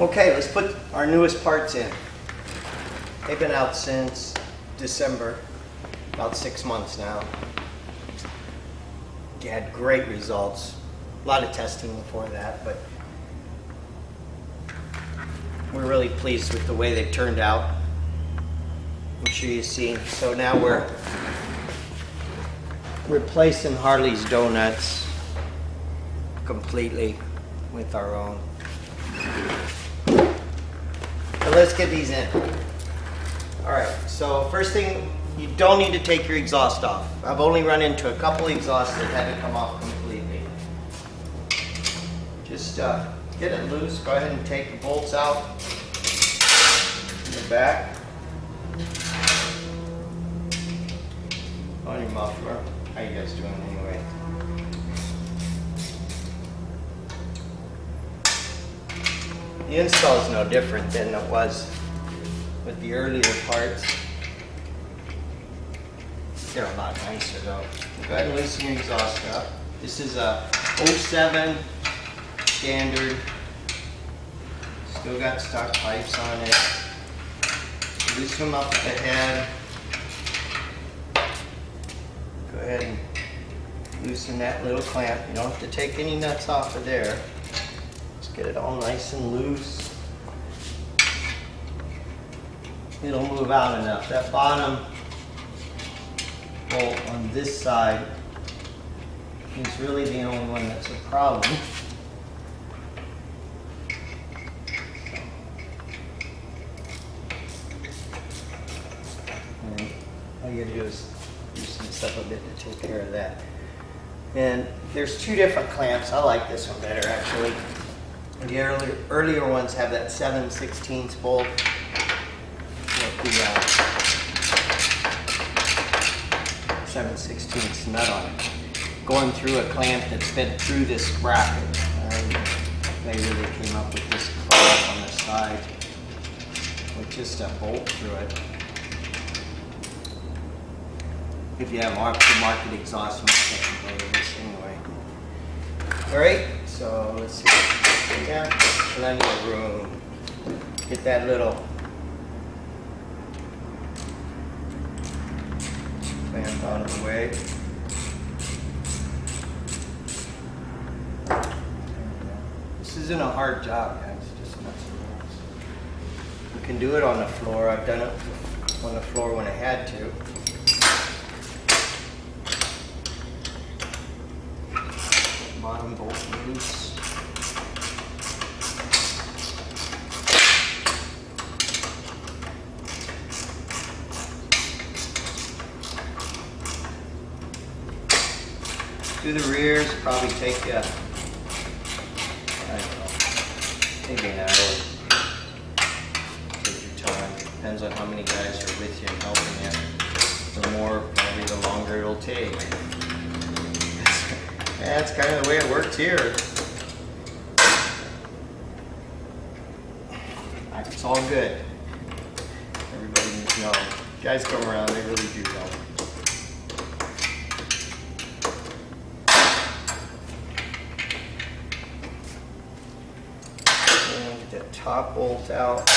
Okay, let's put our newest parts in. They've been out since December, about 6 months now. You had great results. A lot of testing before that, but we're really pleased with the way they've turned out. I'm sure you've seen. So now we're replacing Harley's donuts completely with our own. So let's get these in. All right, so first thing, you don't need to take your exhaust off. I've only run into a couple exhausts that had to come off completely. Just get it loose. Go ahead and take the bolts out in the back. On your muffler. How you guys doing anyway? The install is no different than it was with the earlier parts. They're a lot nicer though. Go ahead and loosen your exhaust up. This is a 07 standard. Still got stock pipes on it. Loosen them up at the head. Go ahead and loosen that little clamp. You don't have to take any nuts off of there. Just get it all nice and loose. It'll move out enough. That bottom bolt on this side is really the only one that's a problem. And all you gotta do is loosen this up a bit to take care of that. And there's two different clamps. I like this one better actually. The earlier ones have that 7/16 bolt with the 7/16 nut on it. Going through a clamp that's fed through this bracket. They really came up with this clamp on the side with just a bolt through it. If you have aftermarket exhaust, you can go with this anyway. Alright, so let's see. Yeah, plenty of room. Get that little clamp out of the way. This isn't a hard job, guys. Just nuts and bolts. You can do it on the floor. I've done it on the floor when I had to. Bottom bolt loose. Do the rears, probably take I don't know, maybe an hour. Take your time. Depends on how many guys are with you and helping you. The more, probably the longer it'll take. That's kind of the way it works here. It's all good. Everybody needs to know. Guys come around, they really do know. And get that top bolt out.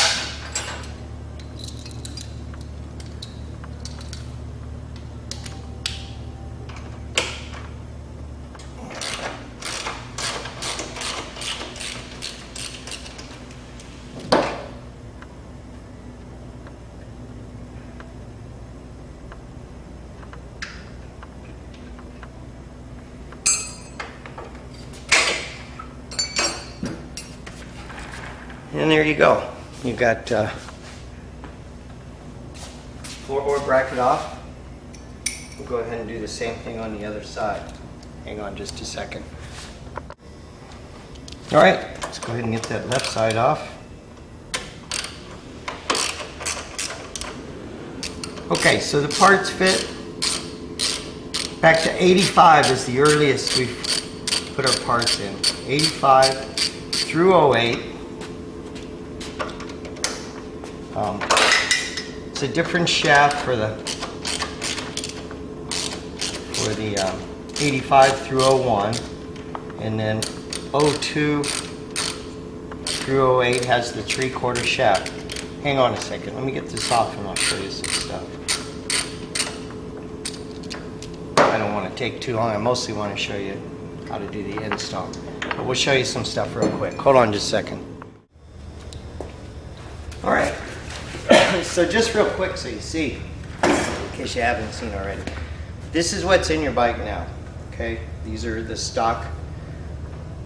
And there you go. You got floorboard bracket off. We'll go ahead and do the same thing on the other side. Hang on just a second. All right, let's go ahead and get that left side off. Okay, so the parts fit. Back to 85 is the earliest we've put our parts in. 85 through 08. It's a different shaft for the 85 through 01, and then 02 screw 08 has the 3/4 shaft. Hang on a second, let me get this off and I'll show you some stuff. I don't want to take too long, I mostly want to show you how to do the install. But we'll show you some stuff real quick. Hold on just a second. Alright, so just real quick so you see, in case you haven't seen already. This is what's in your bike now, okay? These are the stock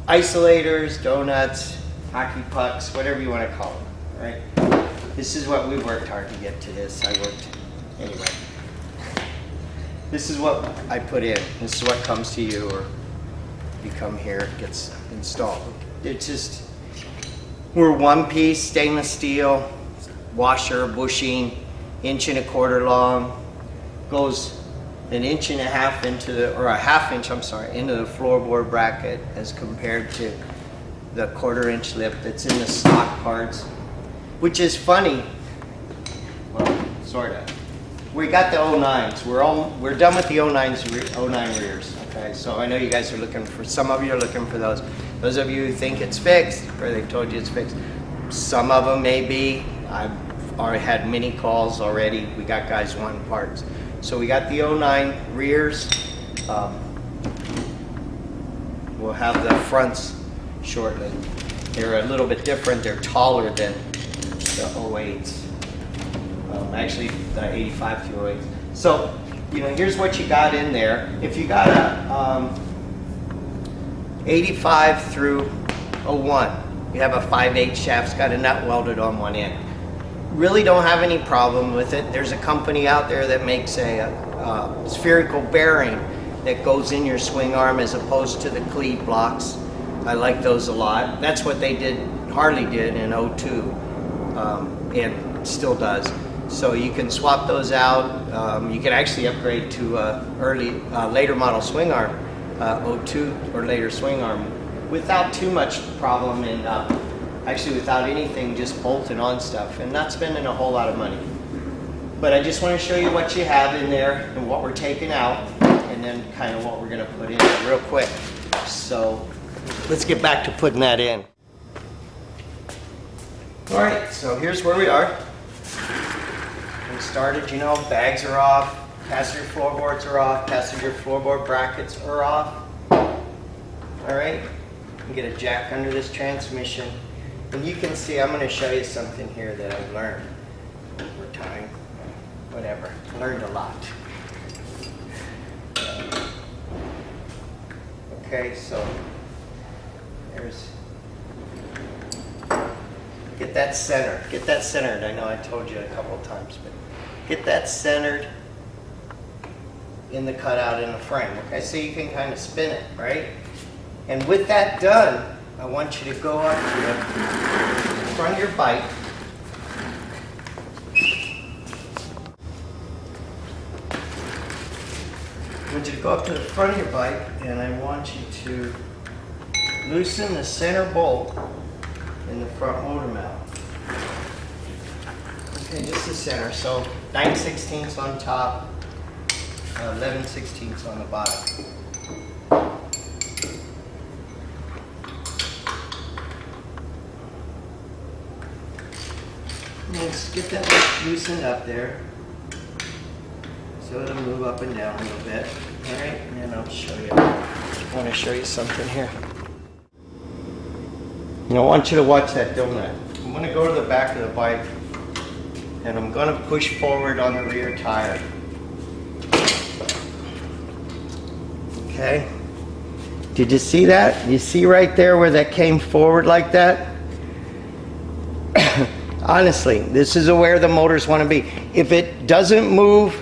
isolators, donuts, hockey pucks, whatever you want to call them, right? This is what we worked hard to get to this. I worked, anyway. This is what I put in. This is what comes to you, or you come here, it gets installed. It's just, we're one piece, stainless steel, washer, bushing, 1.25 inches long, goes 1.5 inches into the, or a 1/2 inch, I'm sorry, into the floorboard bracket as compared to the 1/4 inch lip that's in the stock parts, which is funny. Well, sort of. We got the 09s. We're done with the 09 rears. Okay, so I know you guys are looking for, some of you are looking for those. Those of you who think it's fixed, or they've told you it's fixed, some of them may be. I've already had many calls already. We got guys wanting parts. So we got the 09 rears. We'll have the fronts shortly. They're a little bit different. They're taller than the 08s. Actually, the 85 through 08s. So, you know, here's what you got in there. If you got a 85 through 01, you have a 5/8 shaft, it's got a nut welded on one end. Really don't have any problem with it. There's a company out there that makes a spherical bearing that goes in your swing arm as opposed to the cleat blocks. I like those a lot. That's what they did, Harley did in 02, and still does. So you can swap those out. You can actually upgrade to later model swing arm, 02 or later swing arm, without too much problem, and actually without anything, just bolting on stuff and not spending a whole lot of money. But I just want to show you what you have in there and what we're taking out, and then kind of what we're going to put in real quick. So let's get back to putting that in. All right, so here's where we are. We started, you know, bags are off, passenger floorboards are off, passenger floorboard brackets are off. All right, you get a jack under this transmission. And you can see, I'm going to show you something here that I've learned over time. Whatever, learned a lot. Okay, so there's, get that centered. Get that centered. I know I told you a couple of times, but get that centered in the cutout in the frame. Okay, so you can kind of spin it, right? And with that done, I want you to go up to the front of your bike. I want you to go up to the front of your bike, and I want you to loosen the center bolt in the front motor mount. Okay, just the center. So 9/16 on top, 11/16 on the bottom. Let's get that loosened up there, so it'll move up and down a little bit. All right, and then I'll show you. I want to show you something here. I want you to watch that donut. I'm going to go to the back of the bike, and I'm going to push forward on the rear tire. Okay. Did you see that? You see right there where that came forward like that? Honestly, this is where the motors want to be. If it doesn't move,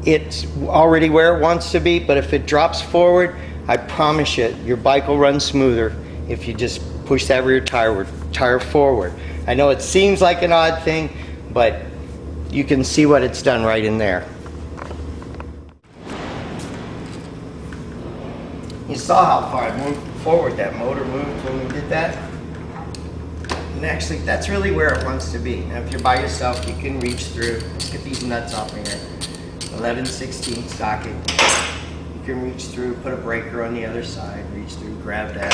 it's already where it wants to be. But if it drops forward, I promise you, your bike will run smoother if you just push that rear tire forward. I know it seems like an odd thing, but you can see what it's done right in there. You saw how far I moved forward, that motor moved when we did that. And actually, that's really where it wants to be. Now, if you're by yourself, you can reach through. Let's get these nuts off of here. 11/16 socket. You can reach through, put a breaker on the other side, reach through, grab that.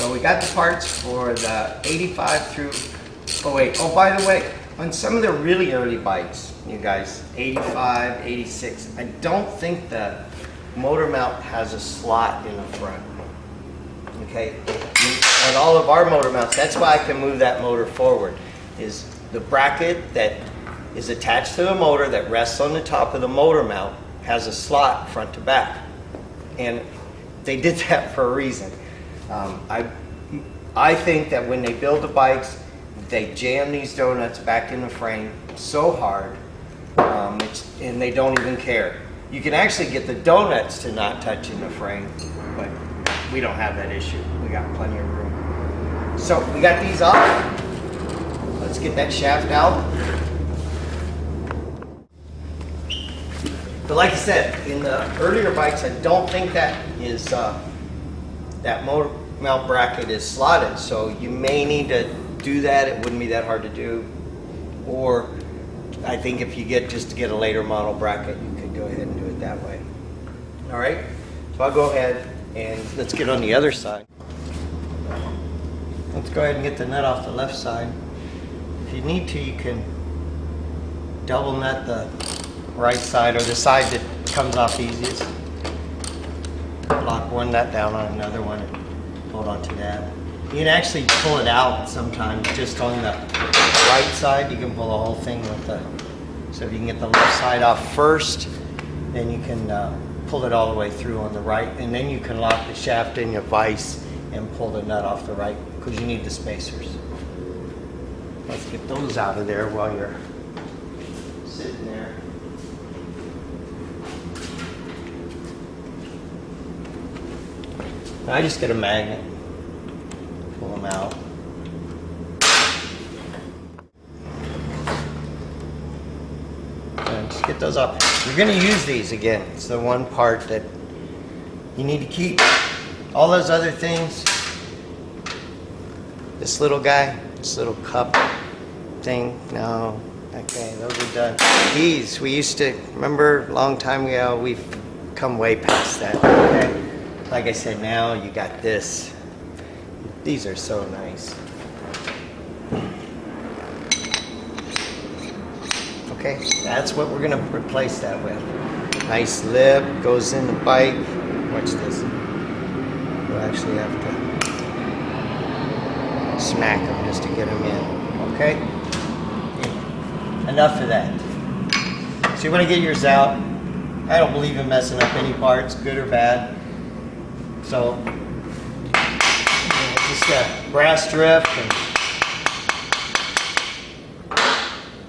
So we got the parts for the 85 through 08. Oh, by the way, on some of the really early bikes, you guys, 85, 86, I don't think the motor mount has a slot in the front. Okay, on all of our motor mounts, that's why I can move that motor forward, is the bracket that is attached to the motor that rests on the top of the motor mount has a slot front to back. And they did that for a reason. I think that when they build the bikes, they jam these donuts back in the frame so hard, and they don't even care. You can actually get the donuts to not touch in the frame, but we don't have that issue. We got plenty of room. So we got these off. Let's get that shaft out. But like I said, in the earlier bikes, I don't think that is that motor mount bracket is slotted. So you may need to do that. It wouldn't be that hard to do. Or I think if you get just to get a later model bracket, you could go ahead and do it that way. All right. So I'll go ahead and let's get on the other side. Let's go ahead and get the nut off the left side. If you need to, you can double nut the right side or the side that comes off easiest. Lock one nut down on another one and hold on to that. You can actually pull it out sometimes just on the right side. You can pull the whole thing with the, so if you can get the left side off first, then you can pull it all the way through on the right, and then you can lock the shaft in your vise and pull the nut off the right because you need the spacers. Let's get those out of there while you're sitting there. I just get a magnet, pull them out. And just get those off. You're going to use these again. It's the one part that you need to keep. All those other things, this little guy, this little cup thing, no. Okay, those are done. These, we used to, remember a long time ago, we've come way past that. Okay. Like I said, now you got this. These are so nice. Okay, that's what we're gonna replace that with. Nice lip, goes in the bike. Watch this. We'll actually have to smack them just to get them in. Okay? Enough of that. So you wanna get yours out. I don't believe in messing up any parts, good or bad. So, just a brass drift and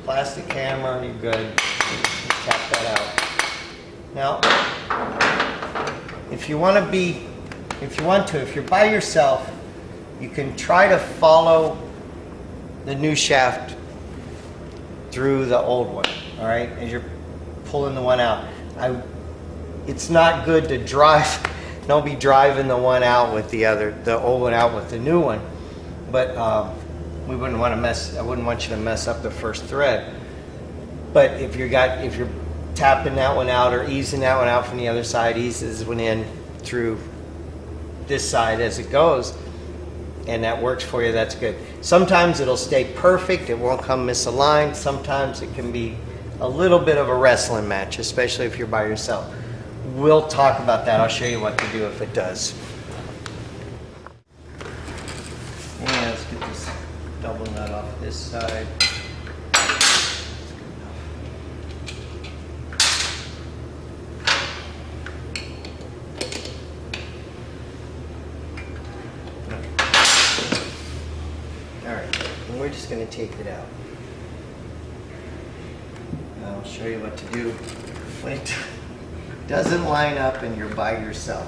plastic camera, and you're good. Just tap that out. Now, if you want to, if you're by yourself, you can try to follow the new shaft through the old one, all right, as you're pulling the one out. It's not good to drive. Don't be driving the one out with the old one out with the new one. But we wouldn't want to I wouldn't want you to mess up the first thread. But if you're tapping that one out or easing that one out from the other side, eases one in through this side as it goes, and that works for you, that's good. Sometimes it'll stay perfect, it won't come misaligned. Sometimes it can be a little bit of a wrestling match, especially if you're by yourself. We'll talk about that. I'll show you what to do if it does. And let's get this double nut off this side. All right, and we're just going to take it out. I'll show you what to do when it doesn't line up and you're by yourself.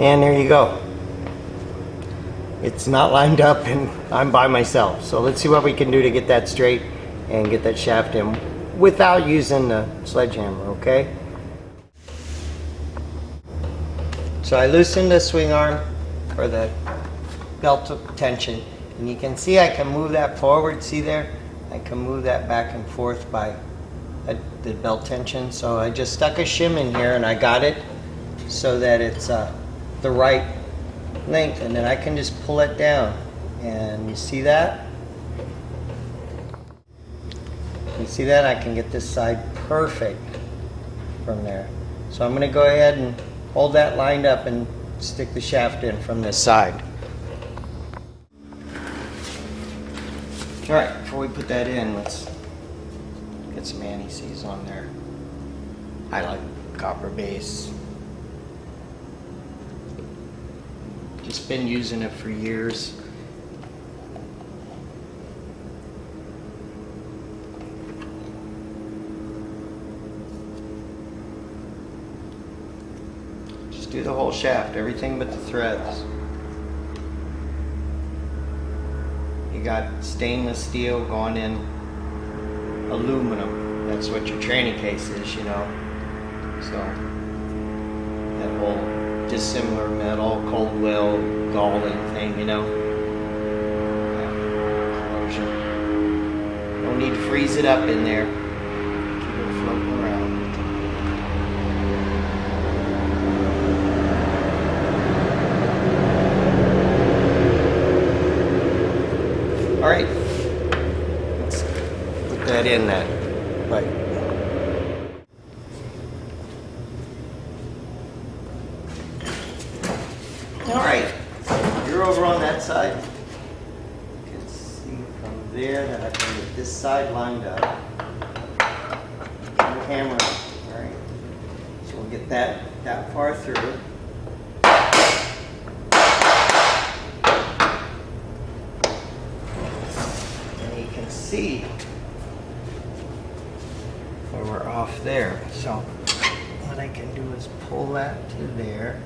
And there you go. It's not lined up and I'm by myself. So let's see what we can do to get that straight and get that shaft in without using the sledgehammer, okay? So I loosened the swing arm or the belt tension, and you can see I can move that forward, see there? I can move that back and forth by the belt tension. So I just stuck a shim in here and I got it so that it's the right length, and then I can just pull it down. And you see that? You see that? I can get this side perfect from there. So I'm going to go ahead and hold that lined up and stick the shaft in from this side. Alright, before we put that in, let's get some anti-seize on there. I like copper base. Just been using it for years. Just do the whole shaft, everything but the threads. You got stainless steel going in aluminum. That's what your training case is, you know. So that whole dissimilar metal, cold wheel, galling thing, you know. Corrosion. No need to freeze it up in there. Keep it floating around. All right, let's put that in that pipe. All right, you're over on that side. You can see from there that I can get this side lined up. No hammer, all right? So we'll get that far through. See where we're off there. So what I can do is pull that to there.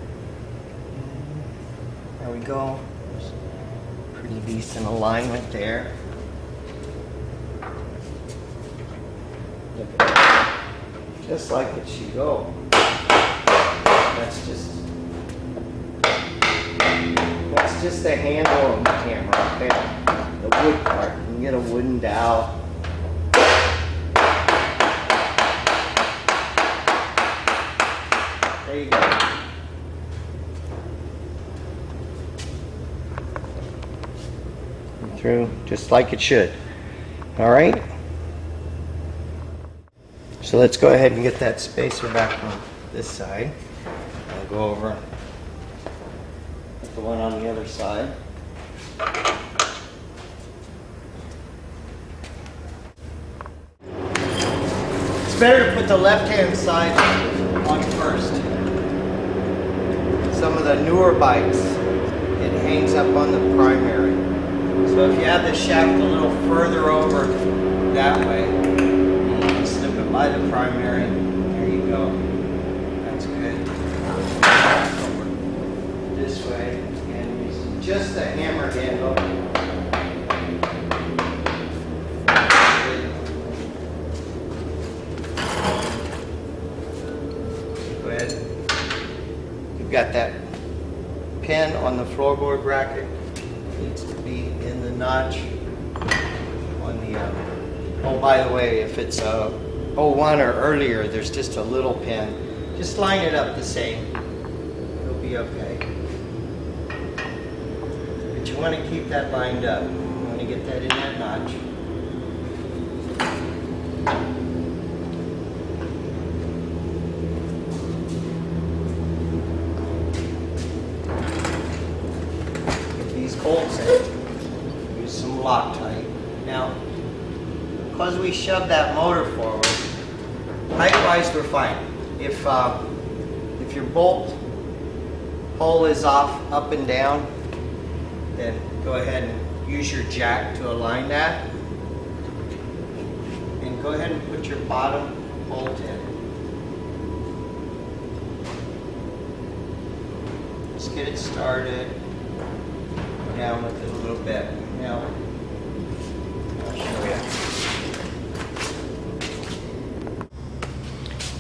There we go. There's pretty decent alignment there. Look at that. Just like it should go. That's just the handle of the camera right there. The wood part. You can get a wooden dowel. There you go. Through just like it should. All right. So let's go ahead and get that spacer back on this side. I'll go over with the one on the other side. Better to put the left-hand side on first. Some of the newer bikes, it hangs up on the primary. So if you have the shaft a little further over that way, you can slip it by the primary. There you go. That's good. Over this way, and use just a hammer handle. Got that pin on the floorboard bracket. Needs to be in the notch on the oh, by the way, if it's a 01 or earlier, there's just a little pin. Just line it up the same. It'll be okay. But you want to keep that lined up. You want to get that in that notch. Bolts in. Use some Loctite. Now, because we shoved that motor forward, height-wise we're fine. If your bolt hole is off, up and down, then go ahead and use your jack to align that. And go ahead and put your bottom bolt in. Let's get it started. Down with it a little bit. Now, I'll show you.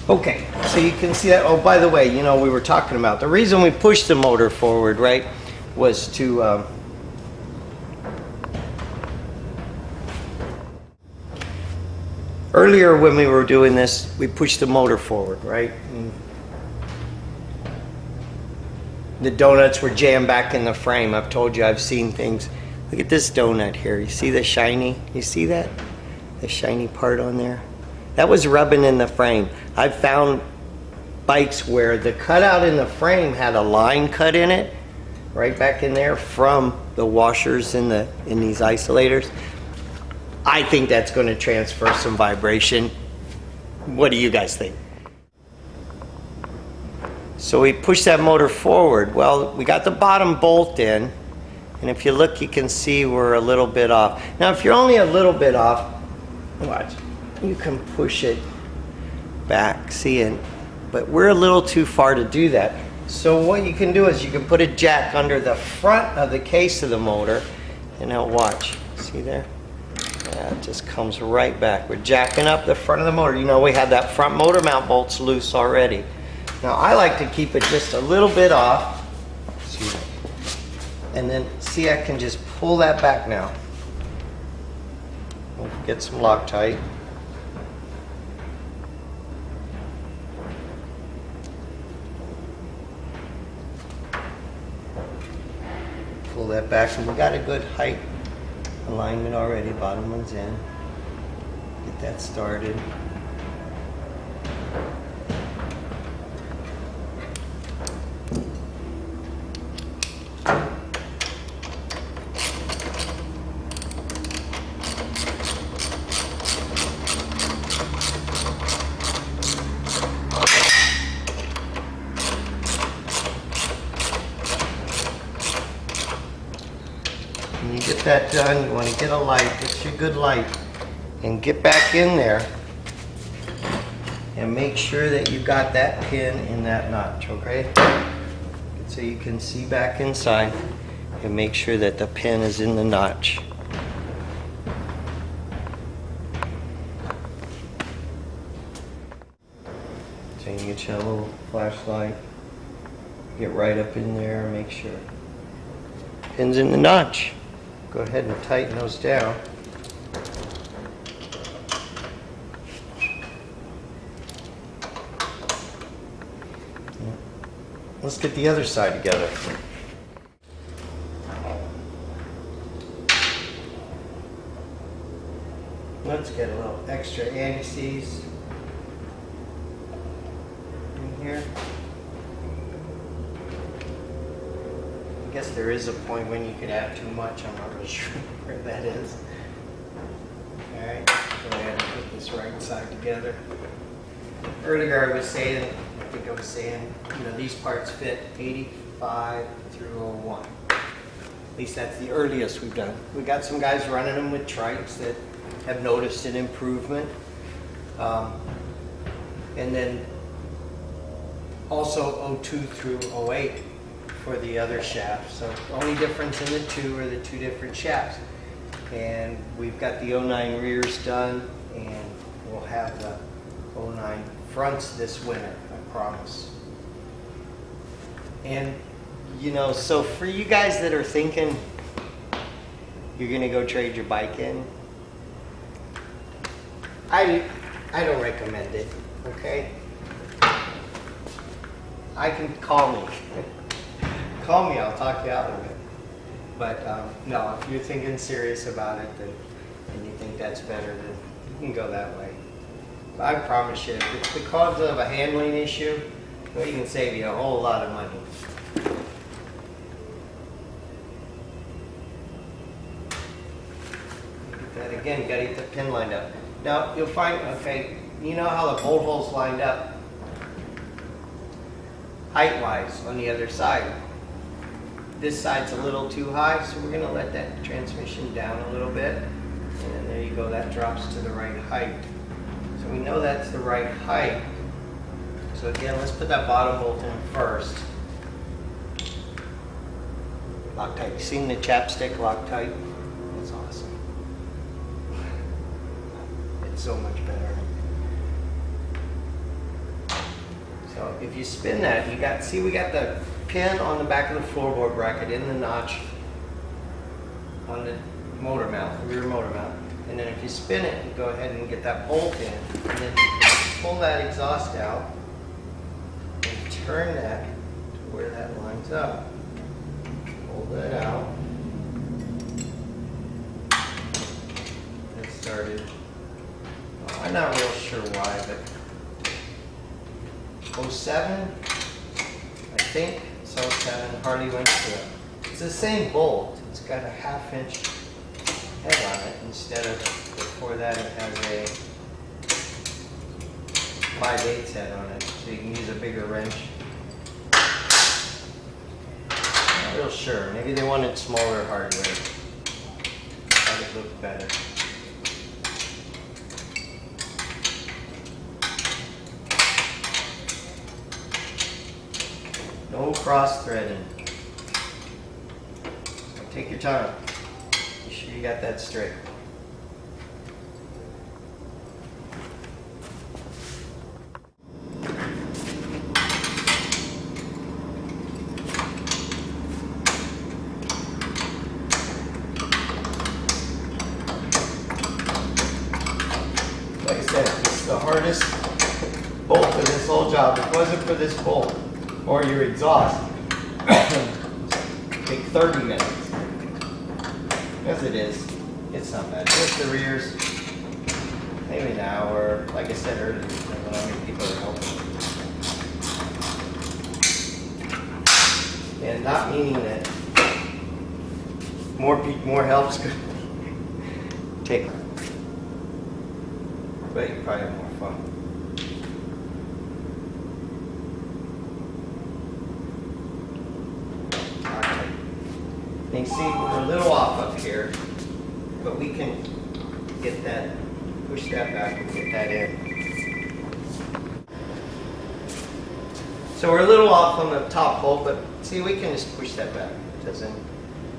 Okay, so you can see that. Oh, by the way, you know, we were talking about the reason we pushed the motor forward, right, was to Earlier when we were doing this, we pushed the motor forward, right? And the donuts were jammed back in the frame. I've told you I've seen things. Look at this donut here. You see the shiny? You see that? The shiny part on there? That was rubbing in the frame. I've found bikes where the cutout in the frame had a line cut in it, right back in there from the washers in these isolators. I think that's going to transfer some vibration. What do you guys think? So we push that motor forward. Well, we got the bottom bolt in, and if you look, you can see we're a little bit off. Now, if you're only a little bit off, watch, you can push it back, see it, but we're a little too far to do that. So what you can do is you can put a jack under the front of the case of the motor, and now watch, see there? Yeah, it just comes right back. We're jacking up the front of the motor. You know, we had that front motor mount bolts loose already. Now I like to keep it just a little bit off, and then see, I can just pull that back now. We'll get some Loctite. Pull that back, and we got a good height alignment already. Bottom one's in. Get that started. When you get that done, you want to get a light, get your good light, and get back in there and make sure that you got that pin in that notch, okay? So you can see back inside and make sure that the pin is in the notch. So you get your little flashlight, get right up in there and make sure pin's in the notch. Go ahead and tighten those down. Let's get the other side together. Let's get a little extra anti-seize in here. I guess there is a point when you could have too much. I'm not really sure where that is. Alright, go ahead and put this right side together. Earlier I was saying, I think I was saying, you know, these parts fit 85 through 01. At least that's the earliest we've done. We got some guys running them with trikes that have noticed an improvement. And then also 02 through 08 for the other shafts. So the only difference in the two are the two different shafts. And we've got the 09 rears done, and we'll have the 09 fronts this winter, I promise. And you know, so for you guys that are thinking you're gonna go trade your bike in, I don't recommend it, okay? I can call me. Call me, I'll talk you out of it. But no, if you're thinking serious about it, then, and you think that's better, then you can go that way. But I promise you, if it's because of a handling issue, well, you can save you a whole lot of money. Get that again, you gotta get the pin lined up. Now, you'll find, okay, you know how the bolt hole's lined up height-wise on the other side. This side's a little too high, so we're gonna let that transmission down a little bit. And then there you go, that drops to the right height. So we know that's the right height. So again, let's put that bottom bolt in first. Loctite, you seen the chapstick Loctite? It's awesome. It's so much better. So if you spin that, you got, see we got the pin on the back of the floorboard bracket in the notch on the motor mount, the rear motor mount. And then if you spin it, you go ahead and get that bolt in. And then you can pull that exhaust out and turn that to where that lines up. Pull that out. It started. Oh, I'm not real sure why, but 07, I think it's 07, hardly went to it. It's the same bolt. It's got a 1/2 inch head on it instead of, before that it has a 5/8 head on it, so you can use a bigger wrench. Not real sure. Maybe they wanted smaller hardware. Thought it looked better. No cross threading. So take your time. Be sure you got that straight. Like I said, this is the hardest bolt of this whole job. If it wasn't for this bolt or your exhaust, take 30 minutes. As it is, it's not bad. Just the rears, maybe an hour. Like I said earlier, depending on how many people are helping. And not meaning that more help's good. Take, but you probably have more fun. You can see we're a little off up here, but we can get that, push that back and get that in. So we're a little off on the top bolt, but see, we can just push that back. It doesn't,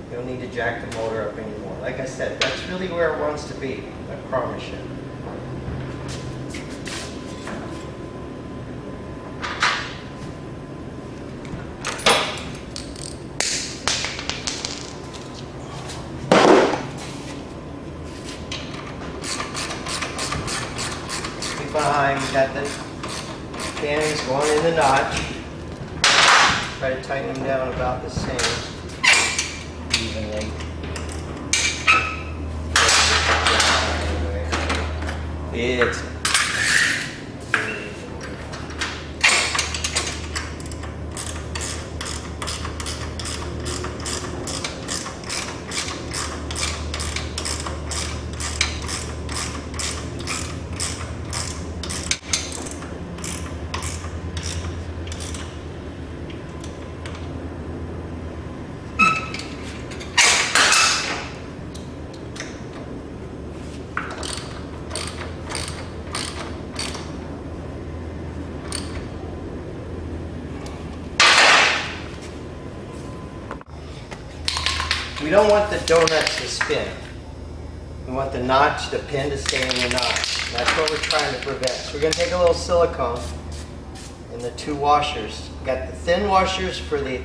you don't need to jack the motor up anymore. Like I said, that's really where it wants to be, I promise you. Behind, you got the pins going in the notch. Try to tighten them down about the same, evenly. It's we don't want the donut to spin. We want the notch, the pin to stay in the notch. That's what we're trying to prevent. So we're going to take a little silicone and the 2 washers. We've got the thin washers for the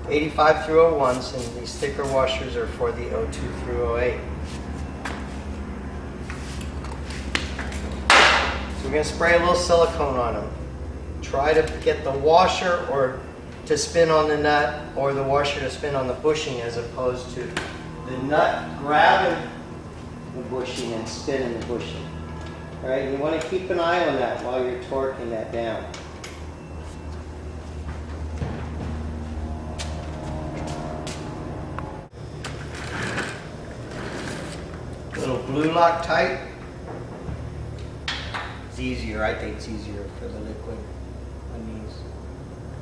85 through 01s, and these thicker washers are for the 02 through 08. So we're going to spray a little silicone on them. Try to get the washer or to spin on the nut, or the washer to spin on the bushing, as opposed to the nut grabbing the bushing and spinning the bushing. All right, you want to keep an eye on that while you're torquing that down. Little blue Loctite. It's easier, I think it's easier for the liquid on these.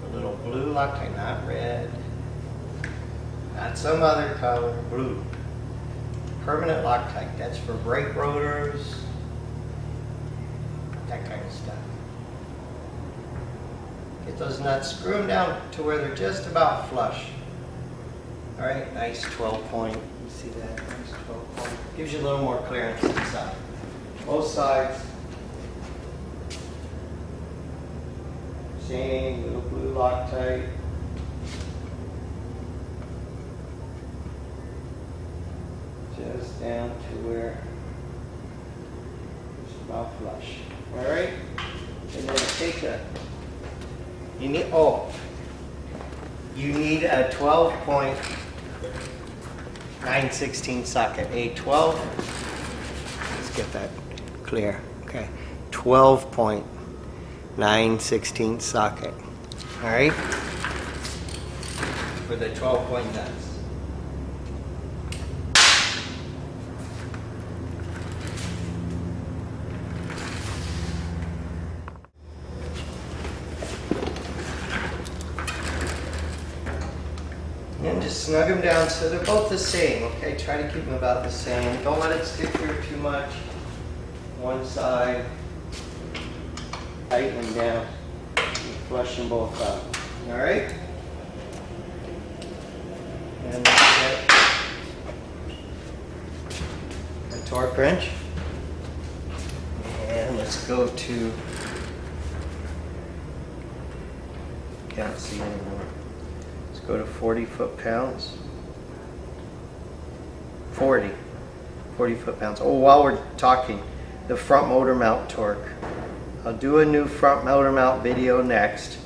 A little blue Loctite, not red, not some other color, blue. Permanent Loctite, that's for brake rotors, that kind of stuff. Get those nuts, screw them down to where they're just about flush. All right, nice 12 point, you see that, nice 12 point. Gives you a little more clearance inside. Both sides. Same little blue Loctite. Just down to where about flush. All right, and then take a. You need a 12.916 socket. A 12. Let's get that clear. Okay, 12.916 socket. All right, for the 12 point nuts. And just snug them down so they're both the same, okay? Try to keep them about the same. Don't let it stick through too much. One side, tighten them down, and flush them both up. All right? And let's get a torque wrench. And let's go to, can't see anymore. Go to 40 foot-pounds. 40 foot-pounds. Oh, while we're talking, the front motor mount torque. I'll do a new front motor mount video next,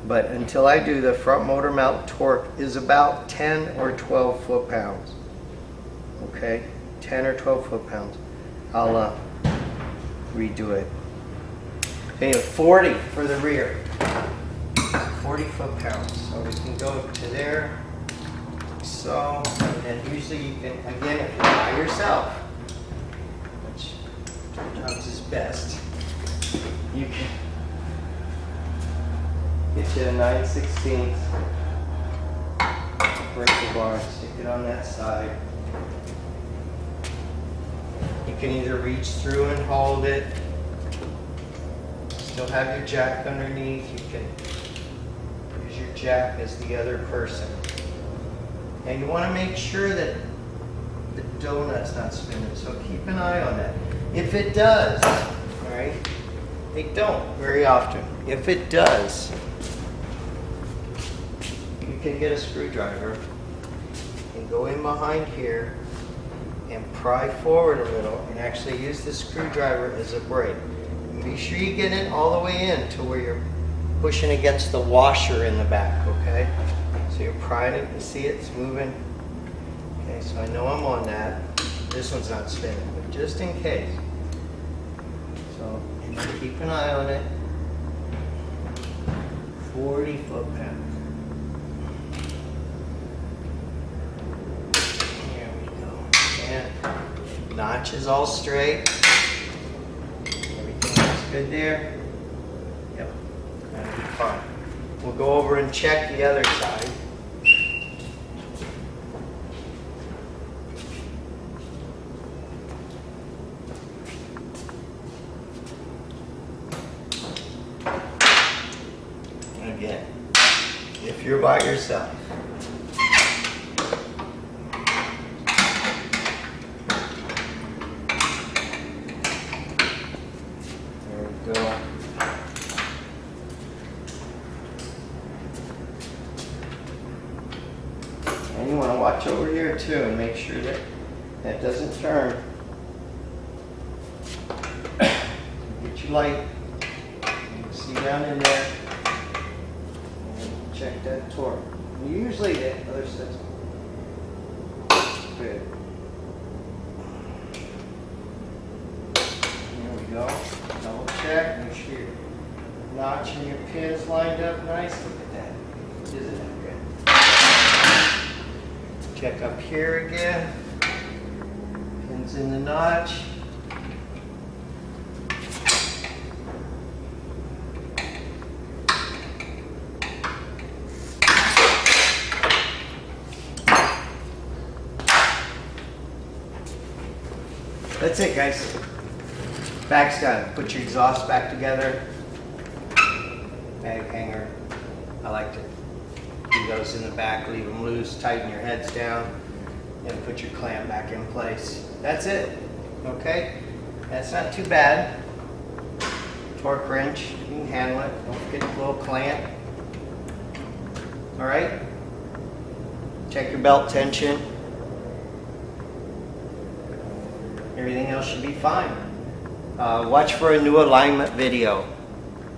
but until I do, the front motor mount torque is about 10 or 12 foot-pounds. Okay, 10 or 12 foot-pounds. I'll redo it. Anyway, 40 for the rear. 40 foot-pounds. So we can go to there, so, and usually you can, again, if you're by yourself, which sometimes is best, you can get you a 9/16, break the bar, stick it on that side. You can either reach through and hold it, still have your jack underneath, you can your jack as the other person. And you want to make sure that the donut's not spinning, so keep an eye on that. If it does, all right, they don't very often. If it does, you can get a screwdriver and go in behind here and pry forward a little and actually use the screwdriver as a brake. And be sure you get it all the way in to where you're pushing against the washer in the back, okay? So you're prying it, you see it's moving. Okay, so I know I'm on that. This one's not spinning, but just in case. So, and then keep an eye on it. 40 foot-pounds. There we go. And notch is all straight. Everything looks good there. Yep. That'll be fine. We'll go over and check the other side. Again, if you're by yourself. There we go. And you want to watch over here too and make sure that that doesn't turn. Get your light. You can see down in there. And check that torque. Usually the other side's good. There we go. Double check. Make sure your notch and your pins lined up nice. Look at that. Isn't that good? Check up here again. Pins in the notch. That's it, guys. Back's done. Put your exhaust back together. Bag hanger. I like to do those in the back, leave them loose, tighten your heads down, and put your clamp back in place. That's it. Okay? That's not too bad. Torque wrench, you can handle it. Don't forget the little clamp. Alright? Check your belt tension. Everything else should be fine. Watch for a new alignment video.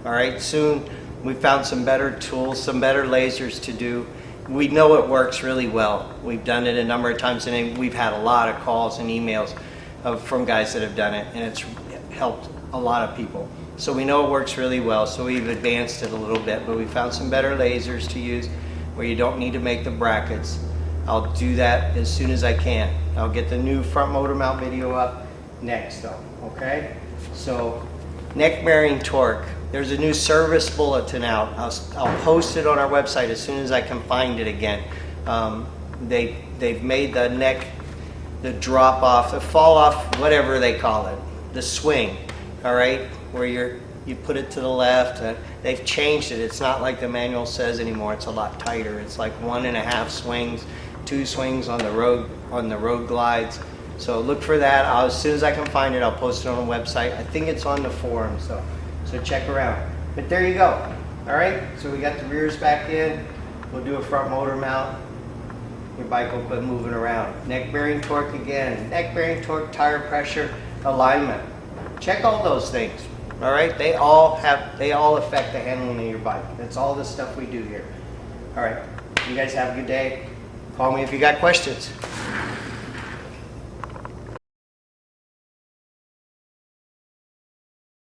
All right, soon. We found some better tools, some better lasers to do. We know it works really well. We've done it a number of times, and we've had a lot of calls and emails from guys that have done it, and it's helped a lot of people. So we know it works really well, so we've advanced it a little bit, but we found some better lasers to use where you don't need to make the brackets. I'll do that as soon as I can. I'll get the new front motor mount video up next though, okay? So, neck bearing torque. There's a new service bulletin out. I'll post it on our website as soon as I can find it again. They've made the neck, the drop off, the fall off, whatever they call it, the swing, all right, where you put it to the left. They've changed it. It's not like the manual says anymore. It's a lot tighter. It's like 1.5 swings, 2 swings on the road glides. So look for that. As soon as I can find it, I'll post it on the website. I think it's on the forum, so check around. But there you go. All right, so we got the rears back in. We'll do a front motor mount. Your bike will quit moving around. Neck bearing torque again. Neck bearing torque, tire pressure, alignment. Check all those things. All right, they all affect the handling of your bike. That's all the stuff we do here. All right, you guys have a good day. Call me if you got questions.